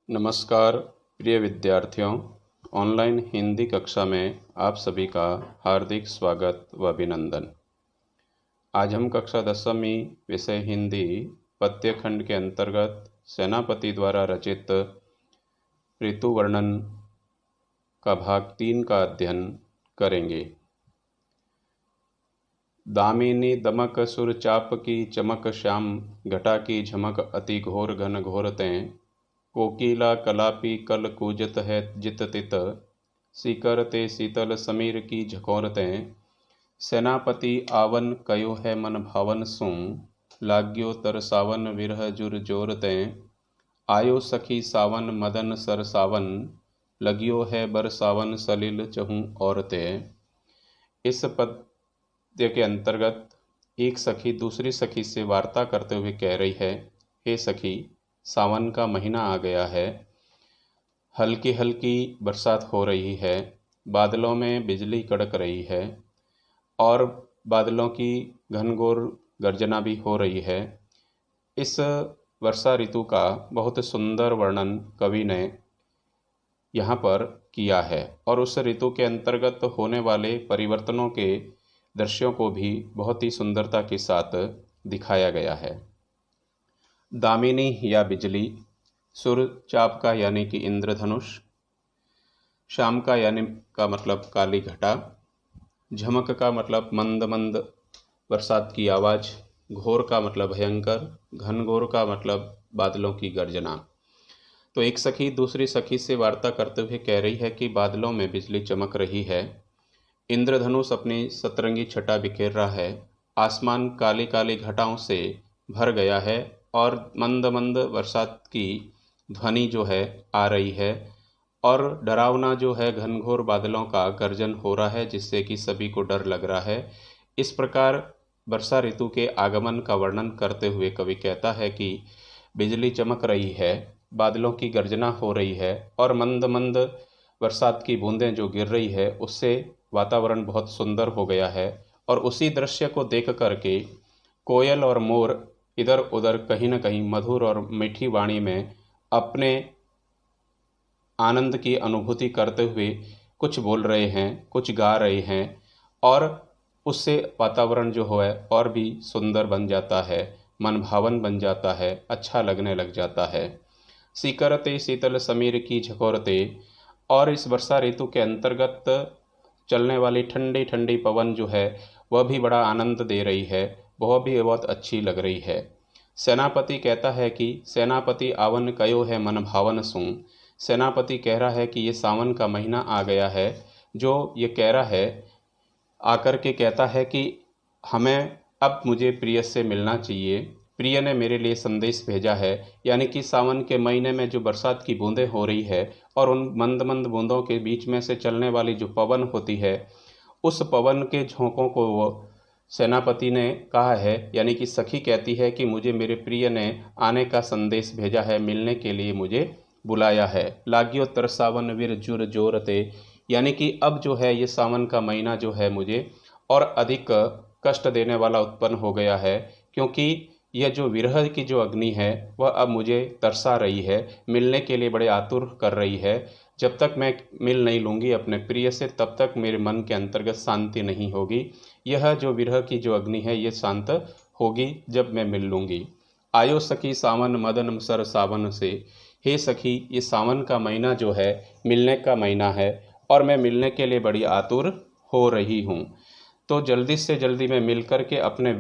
नमस्कार प्रिय विद्यार्थियों, ऑनलाइन हिंदी कक्षा में आप सभी का हार्दिक स्वागत व अभिनंदन। आज हम कक्षा 10वीं विषय हिंदी पद्य खंड के अंतर्गत सेनापति द्वारा रचित ऋतु वर्णन का भाग 3 का अध्ययन करेंगे। दामिनी दमक सुर चाप की चमक श्याम, घटा की झमक अति घोर घन घोरतें, कोकिला कलापी कल कूजत है जित तित, सीकर ते शीतल समीर की झकोरतें, सेनापति आवन कयो है मन भावन सुं, लाग्यो तरसावन विरह जुर जोरतें, आयो सखी सावन मदन सर सावन, लगियो है बरसावन सलिल चहूँ औरतें। इस पद्य के अंतर्गत एक सखी दूसरी सखी से वार्ता करते हुए कह रही है, हे सखी, सावन का महीना आ गया है, हल्की हल्की बरसात हो रही है, बादलों में बिजली कड़क रही है और बादलों की घनघोर गर्जना भी हो रही है। इस वर्षा ऋतु का बहुत सुंदर वर्णन कवि ने यहाँ पर किया है और उस ऋतु के अंतर्गत होने वाले परिवर्तनों के दृश्यों को भी बहुत ही सुंदरता के साथ दिखाया गया है। दामिनी या बिजली, सुर चाप का यानी कि इंद्रधनुष, शाम का यानी का मतलब काली घटा, झमक का मतलब मंद मंद बरसात की आवाज़, घोर का मतलब भयंकर, घनघोर का मतलब बादलों की गर्जना। तो एक सखी दूसरी सखी से वार्ता करते हुए कह रही है कि बादलों में बिजली चमक रही है, इंद्रधनुष अपनी सतरंगी छटा बिखेर रहा है, आसमान काली काली घटाओं से भर गया है और मंद मंद बरसात की ध्वनि जो है आ रही है और डरावना जो है घनघोर बादलों का गर्जन हो रहा है, जिससे कि सभी को डर लग रहा है। इस प्रकार वर्षा ऋतु के आगमन का वर्णन करते हुए कवि कहता है कि बिजली चमक रही है, बादलों की गर्जना हो रही है और मंद मंद बरसात की बूंदें जो गिर रही है, उससे वातावरण बहुत सुंदर हो गया है। और उसी दृश्य को देख करके कोयल और मोर इधर उधर कहीं न कहीं मधुर और मीठी वाणी में अपने आनंद की अनुभूति करते हुए कुछ बोल रहे हैं, कुछ गा रहे हैं और उससे वातावरण जो है और भी सुंदर बन जाता है, मन भावन बन जाता है, अच्छा लगने लग जाता है। सीकरते शीतल समीर की झकोरते, और इस वर्षा ऋतु के अंतर्गत चलने वाली ठंडी ठंडी पवन जो है वह भी बड़ा आनंद दे रही है, वह भी बहुत अच्छी लग रही है। सेनापति कहता है कि सेनापति आवन कयो है मन भावन सुं, सेनापति कह रहा है कि ये सावन का महीना आ गया है। जो ये कह रहा है आकर के कहता है कि हमें अब मुझे प्रिय से मिलना चाहिए, प्रिय ने मेरे लिए संदेश भेजा है। यानी कि सावन के महीने में जो बरसात की बूंदें हो रही है और उन मंद मंद बूंदों के बीच में से चलने वाली जो पवन होती है, उस पवन के झोंकों को वो सेनापति ने कहा है, यानी कि सखी कहती है कि मुझे मेरे प्रिय ने आने का संदेश भेजा है, मिलने के लिए मुझे बुलाया है। लाग्यो तरसावन वीर जुर जोरते, यानी कि अब जो है ये सावन का महीना जो है मुझे और अधिक कष्ट देने वाला उत्पन्न हो गया है, क्योंकि यह जो विरह की जो अग्नि है वह अब मुझे तरसा रही है, मिलने के लिए बड़े आतुर कर रही है। जब तक मैं मिल नहीं लूँगी अपने प्रिय से, तब तक मेरे मन के अंतर्गत शांति नहीं होगी। यह जो विरह की जो अग्नि है ये शांत होगी जब मैं मिल लूँगी। आयो सखी सावन मदन सर सावन से, हे सखी, ये सावन का महीना जो है मिलने का महीना है और मैं मिलने के लिए बड़ी आतुर हो रही हूँ। तो जल्दी से जल्दी मैं मिल कर के अपने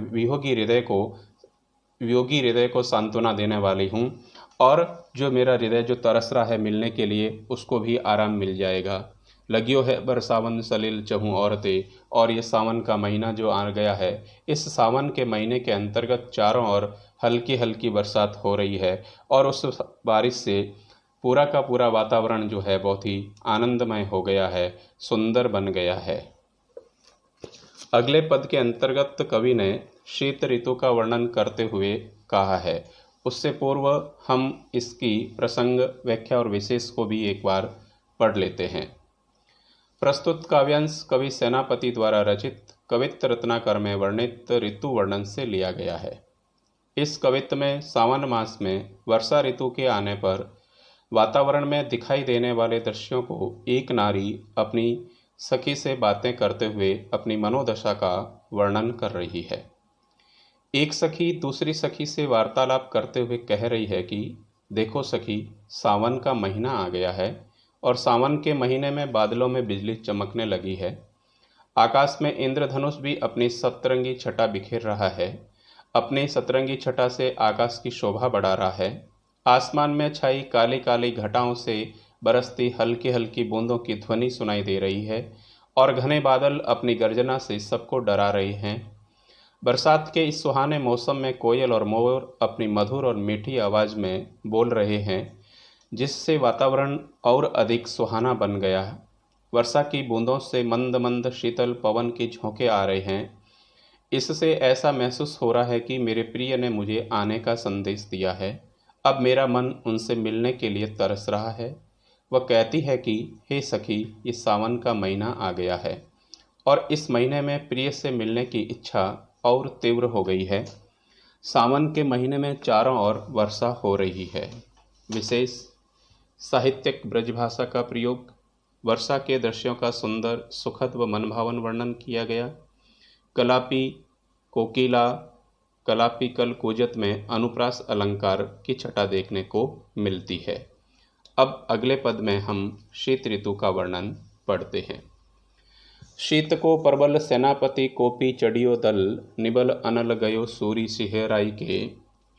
वियोगी हृदय को सांत्वना देने वाली हूँ और जो मेरा हृदय जो तरस रहा है मिलने के लिए, उसको भी आराम मिल जाएगा। लगियो है बरसावन सलिल चहूँ औरते, और ये सावन का महीना जो आ गया है, इस सावन के महीने के अंतर्गत चारों ओर हल्की हल्की बरसात हो रही है और उस बारिश से पूरा का पूरा वातावरण जो है बहुत ही आनंदमय हो गया है, सुंदर बन गया है। अगले पद के अंतर्गत कवि ने शीत ऋतु का वर्णन करते हुए कहा है। उससे पूर्व हम इसकी प्रसंग, व्याख्या और विशेष को भी एक बार पढ़ लेते हैं। प्रस्तुत काव्यांश कवि सेनापति द्वारा रचित कवित्त रत्नाकर में वर्णित ऋतु वर्णन से लिया गया है। इस कवित्त में सावन मास में वर्षा ऋतु के आने पर वातावरण में दिखाई देने वाले दृश्यों को एक नारी अपनी सखी से बातें करते हुए अपनी मनोदशा का वर्णन कर रही है। एक सखी दूसरी सखी से वार्तालाप करते हुए कह रही है कि देखो सखी, सावन का महीना आ गया है और सावन के महीने में बादलों में बिजली चमकने लगी है। आकाश में इंद्रधनुष भी अपनी सतरंगी छटा बिखेर रहा है। अपनी सतरंगी छटा से आकाश की शोभा बढ़ा रहा है। आसमान में छाई काली काली घटाओं से बरसती हल्की हल्की बूंदों की ध्वनि सुनाई दे रही है और घने बादल अपनी गर्जना से सबको डरा रहे हैं। बरसात के इस सुहाने मौसम में कोयल और मोर अपनी मधुर और मीठी आवाज़ में बोल रहे हैं, जिससे वातावरण और अधिक सुहाना बन गया है। वर्षा की बूंदों से मंद मंद शीतल पवन के झोंके आ रहे हैं। इससे ऐसा महसूस हो रहा है कि मेरे प्रिय ने मुझे आने का संदेश दिया है। अब मेरा मन उनसे मिलने के लिए तरस रहा है। वह कहती है कि हे सखी, ये सावन का महीना आ गया है और इस महीने में प्रिय से मिलने की इच्छा और तीव्र हो गई है। सावन के महीने में चारों ओर वर्षा हो रही है। विशेष साहित्यिक ब्रजभाषा का प्रयोग, वर्षा के दृश्यों का सुंदर, सुखद व मनभावन वर्णन किया गया। कलापी कोकिला कलापी कल कूजत में अनुप्रास अलंकार की छटा देखने को मिलती है। अब अगले पद में हम शीत ऋतु का वर्णन पढ़ते हैं। शीत को प्रबल सेनापति कोपी चढ़ियो दल, निबल अनल गयो सूरी सिहराई के,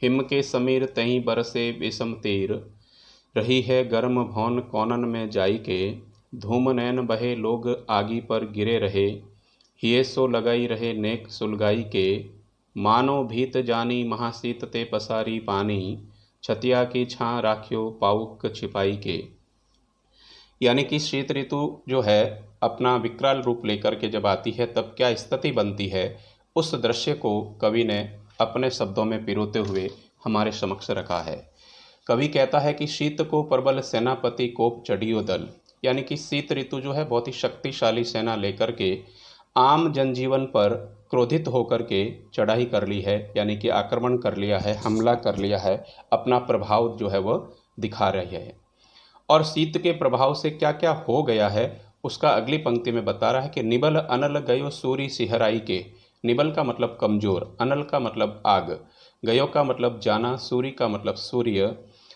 हिम के समीर तहीं बरसे विषम तीर, रही है गर्म भौन कोनन में जाई के, धूम नैन बहे लोग आगी पर गिरे रहे, हिये सो लगाई रहे नेक सुलगाई के, मानो भीत जानी महासीत ते पसारी पानी, छतिया की छां राख्यो पाउक छिपाई के। यानी कि शीत ऋतु जो है अपना विकराल रूप लेकर के जब आती है तब क्या स्थिति बनती है, उस दृश्य को कवि ने अपने शब्दों में पिरोते हुए हमारे समक्ष रखा है। कवि कहता है कि शीत को प्रबल सेनापति कोप चढ़ियो दल, यानी कि शीत ऋतु जो है बहुत ही शक्तिशाली सेना लेकर के आम जनजीवन पर क्रोधित होकर के चढ़ाई कर ली है, यानी कि आक्रमण कर लिया है, हमला कर लिया है, अपना प्रभाव जो है वह दिखा रही है। और शीत के प्रभाव से क्या क्या हो गया है उसका अगली पंक्ति में बता रहा है कि निबल अनल गयो सूरी सिहराई के। निबल का मतलब कमजोर, अनल का मतलब आग, गयो का मतलब जाना, सूरी का मतलब सूर्य,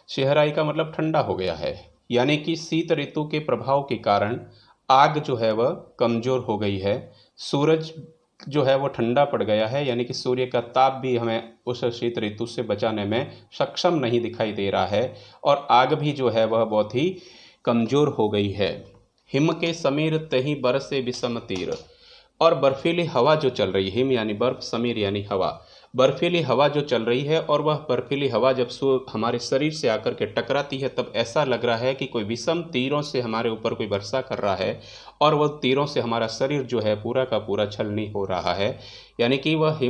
सिहराई का मतलब ठंडा हो गया है। यानी कि शीत ऋतु के प्रभाव के कारण आग जो है वह कमजोर हो गई है, सूरज जो है वो ठंडा पड़ गया है, यानी कि सूर्य का ताप भी हमें उस शीत ऋतु से बचाने में सक्षम नहीं दिखाई दे रहा है, और आग भी जो है वह बहुत ही कमज़ोर हो गई है। हिम के समीर तही बरसे विषम तीर, और बर्फीली हवा जो चल रही है, हिम यानी बर्फ, समीर यानी हवा, बर्फीली हवा जो चल रही है, और वह बर्फीली हवा जब हमारे शरीर से आकर के टकराती है तब ऐसा लग रहा है कि कोई विषम तीरों से हमारे ऊपर कोई वर्षा कर रहा है, और वह तीरों से हमारा शरीर जो है पूरा का पूरा छलनी हो रहा है। यानी कि वह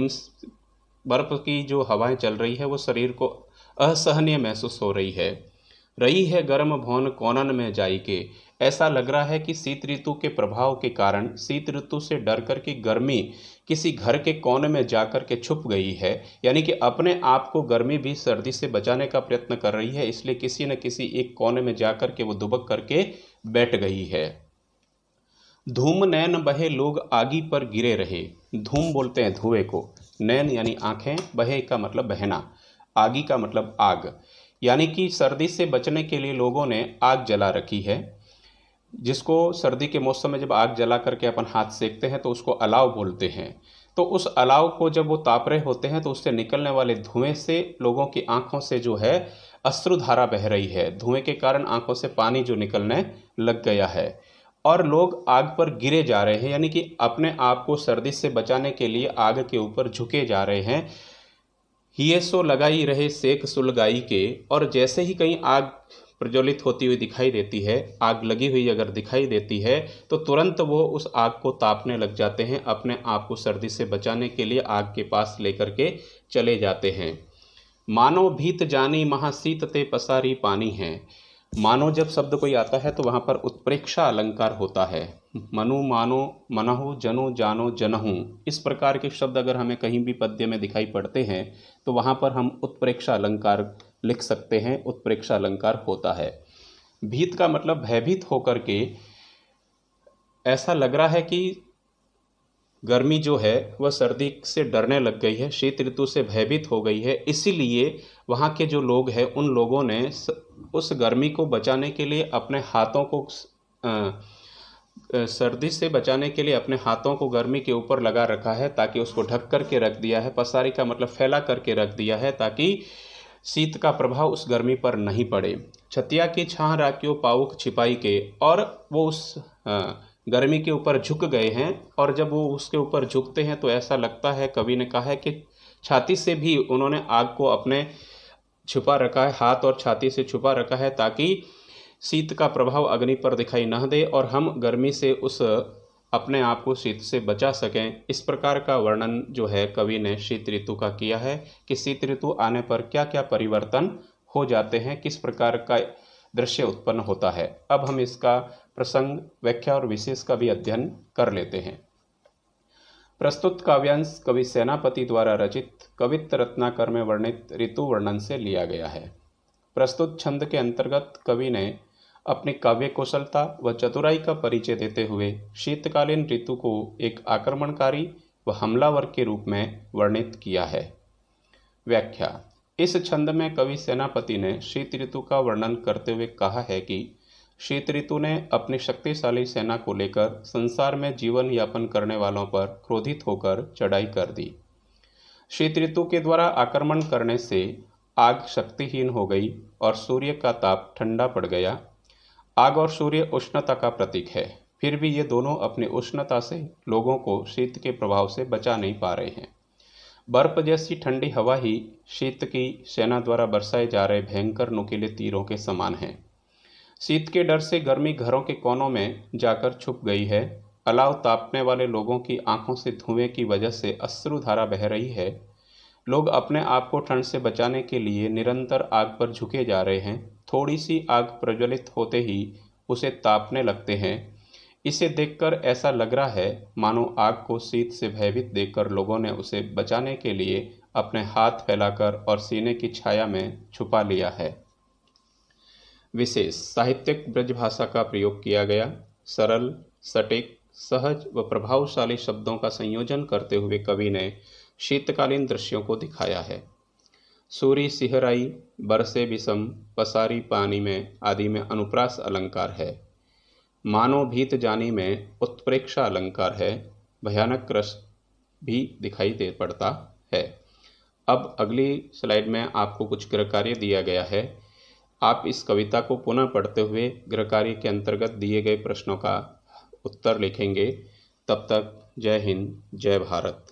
बर्फ की जो हवाएं चल रही है वो शरीर को असहनीय महसूस हो रही है गर्म भौन कोनन में जाई के। ऐसा लग रहा है कि शीत ऋतु के प्रभाव के कारण शीत ऋतु से डर कर के गर्मी किसी घर के कोने में जाकर के छुप गई है, यानी कि अपने आप को गर्मी भी सर्दी से बचाने का प्रयत्न कर रही है, इसलिए किसी न किसी एक कोने में जाकर के वो दुबक करके बैठ गई है। धूम नैन बहे लोग आगी पर गिरे रहे, धूम बोलते हैं धुएं को, नैन यानी आंखें, बहे का मतलब बहना, आगी का मतलब आग, यानी कि सर्दी से बचने के लिए लोगों ने आग जला रखी है, जिसको सर्दी के मौसम में जब आग जला करके अपन हाथ सेकते हैं तो उसको अलाव बोलते हैं। तो उस अलाव को जब वो ताप रहे होते हैं तो उससे निकलने वाले धुएं से लोगों की आंखों से जो है अश्रुधारा बह रही है, धुएं के कारण आंखों से पानी जो निकलने लग गया है, और लोग आग पर गिरे जा रहे हैं, यानी कि अपने आप को सर्दी से बचाने के लिए आग के ऊपर झुके जा रहे हैं। हिये सो लगाई रहे सेक सुलगाई के, और जैसे ही कहीं आग प्रज्वलित होती हुई दिखाई देती है, आग लगी हुई अगर दिखाई देती है तो तुरंत वो उस आग को तापने लग जाते हैं, अपने आप को सर्दी से बचाने के लिए आग के पास लेकर के चले जाते हैं। मानो भीत जानी महासीत ते पसारी पानी है। मानो जब शब्द कोई आता है तो वहाँ पर उत्प्रेक्षा अलंकार होता है। मनु, मानो, मनहु, जनु, जानो, जनहु, इस प्रकार के शब्द अगर हमें कहीं भी पद्य में दिखाई पड़ते हैं तो वहाँ पर हम उत्प्रेक्षा अलंकार लिख सकते हैं, उत्प्रेक्षा अलंकार होता है। भीत का मतलब भयभीत होकर के, ऐसा लग रहा है कि गर्मी जो है वह सर्दी से डरने लग गई है, शीत ऋतु से भयभीत हो गई है। इसीलिए वहाँ के जो लोग हैं उन लोगों ने उस गर्मी को बचाने के लिए अपने हाथों को सर्दी से बचाने के लिए अपने हाथों को गर्मी के ऊपर लगा रखा है, ताकि उसको ढक करके रख दिया है। पसारी का मतलब फैला करके रख दिया है, ताकि शीत का प्रभाव उस गर्मी पर नहीं पड़े। छतिया की छाह राखियो पाउक छिपाई के, और वो उस गर्मी के ऊपर झुक गए हैं। और जब वो उसके ऊपर झुकते हैं तो ऐसा लगता है, कवि ने कहा है कि छाती से भी उन्होंने आग को अपने छुपा रखा है, हाथ और छाती से छुपा रखा है, ताकि शीत का प्रभाव अग्नि पर दिखाई न दे और हम गर्मी से उस अपने आप को शीत से बचा सकें। इस प्रकार का वर्णन जो है कवि ने शीत ऋतु का किया है कि शीत ऋतु आने पर क्या क्या परिवर्तन हो जाते हैं, किस प्रकार का दृश्य उत्पन्न होता है। अब हम इसका प्रसंग, व्याख्या और विशेष का भी अध्ययन कर लेते हैं। प्रस्तुत काव्यांश कवि सेनापति द्वारा रचित कवित्त रत्नाकर में वर्णित ऋतु वर्णन से लिया गया है। प्रस्तुत छंद के अंतर्गत कवि ने अपनी काव्य कुशलता व चतुराई का परिचय देते हुए शीतकालीन ऋतु को एक आक्रमणकारी व हमलावर के रूप में वर्णित किया है। व्याख्या। इस छंद में कवि सेनापति ने शीत ऋतु का वर्णन करते हुए कहा है कि शीत ऋतु ने अपनी शक्तिशाली सेना को लेकर संसार में जीवन यापन करने वालों पर क्रोधित होकर चढ़ाई कर दी। शीत ऋतु के द्वारा आक्रमण करने से आग शक्तिहीन हो गई और सूर्य का ताप ठंडा पड़ गया। आग और सूर्य उष्णता का प्रतीक है, फिर भी ये दोनों अपनी उष्णता से लोगों को शीत के प्रभाव से बचा नहीं पा रहे हैं। बर्फ जैसी ठंडी हवा ही शीत की सेना द्वारा बरसाए जा रहे भयंकर नुकीले तीरों के समान है। शीत के डर से गर्मी घरों के कोनों में जाकर छुप गई है। अलाव तापने वाले लोगों की आंखों से धुएं की वजह से अश्रुधारा बह रही है। लोग अपने आप को ठंड से बचाने के लिए निरंतर आग पर झुके जा रहे हैं। थोड़ी सी आग प्रज्वलित होते ही उसे तापने लगते हैं। इसे देखकर ऐसा लग रहा है मानो आग को शीत से भयभीत देखकर लोगों ने उसे बचाने के लिए अपने हाथ फैलाकर और सीने की छाया में छुपा लिया है। विशेष साहित्यिक ब्रजभाषा का प्रयोग किया गया। सरल, सटीक, सहज व प्रभावशाली शब्दों का संयोजन करते हुए कवि ने शीतकालीन दृश्यों को दिखाया है। सूरी सिहराई, बरसे विषम, पसारी पानी में आदि में अनुप्रास अलंकार है। मानो भीत जानी में उत्प्रेक्षा अलंकार है। भयानक रस भी दिखाई दे पड़ता है। अब अगली स्लाइड में आपको कुछ गृहकार्य दिया गया है। आप इस कविता को पुनः पढ़ते हुए गृहकार्य के अंतर्गत दिए गए प्रश्नों का उत्तर लिखेंगे। तब तक जय हिंद, जय भारत।